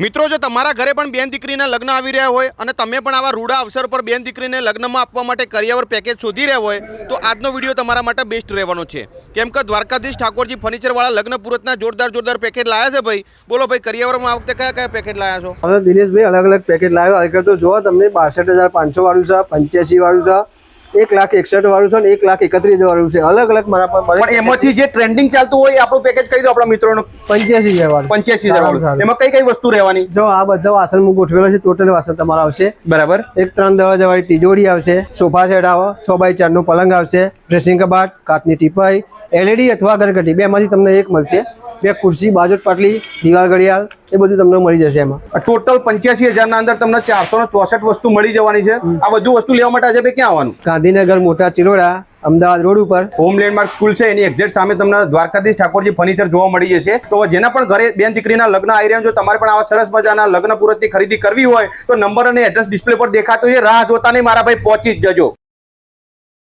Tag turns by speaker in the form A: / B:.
A: મિત્રો, જો તમારા ઘરે પણ બેન દીકરીના લગ્ન આવી રહ્યા હોય અને તમે પણ આવા રૂડા અવસર પર બેન દીકરીને લગ્નમાં આપવા માટે કરિયાવર પેકેજ શોધી રહ્યા હોય તો આજનો વિડીયો તમારા માટે બેસ્ટ રહેવાનો છે, કેમ કે દ્વારકાધીશ ઠાકોરજી ફર્નિચરવાળા લગ્ન પુરતના જોરદાર પેકેજ લાયા છે ભાઈ। બોલો ભાઈ, કરિયાવરમાં આ વખતે કયા પેકેજ લાયા છો?
B: હવે દિનેશભાઈ અલગ અલગ પેકેજ લાવ્યો। આગળ તો જોવા તમને 62,500 વાળું છે, 85 વાળું છે, 1,61,000 વાળું છે, 1,31,000 વાળું છે। અલગ અલગ મારા
A: પણ એમાંથી જે ટ્રેન્ડિંગ ચાલતું હોય આપણું પેકેજ કહી દો આપણા મિત્રોને।
B: 85,000 વાળું।
A: 85,000 વાળું। એમાં કઈ વસ્તુ રહેવાની?
B: જો આ બધા વાસણ હું ગોઠવેલો છે, ટોટલ વાસણ તમારા આવશે
A: બરાબર।
B: એક 3 દરવાજા વાળી તિજોરી આવશે, સોફા સેટ આવે, 6x4 નું પલંગ આવશે, ડ્રેસિંગ કબાટ, કાચની ટીપાઈ, LED અથવા ગણકટી બેમાંથી તમને એક મળશે। 2 ખુરશી, બાજોટ પાટલી, દિવાલ ઘડિયાળ એ બધું તમને મળી જશે। એમાં
A: ટોટલ 85,000 ના અંદર તમને 464 વસ્તુ મળી જવાની છે। આ બધું વસ્તુ લેવા માટે આજે ભાઈ ક્યાં આવવાનું?
B: ગાંધીનગર મોટા ચિલોડા અમદાવાદ રોડ ઉપર
A: હોમ લેન્ડમાર્ક સ્કૂલ છે, એની એક્ઝેક્ટ સામે તમને દ્વારકાધીશ ઠાકોરજી ફર્નિચર જોવા મળી જશે। તો જેના પણ ઘરે બેન દીકરીના લગ્ન આવી રહ્યા, જો તમારે પણ આવા સરસ મજાના લગ્ન પુરતની ખરીદી કરવી હોય તો નંબર અને એડ્રેસ ડિસ્પ્લે પર દેખાતો છે, રાહ જોતા નહીં મારા ભાઈ, પહોંચી જ જજો।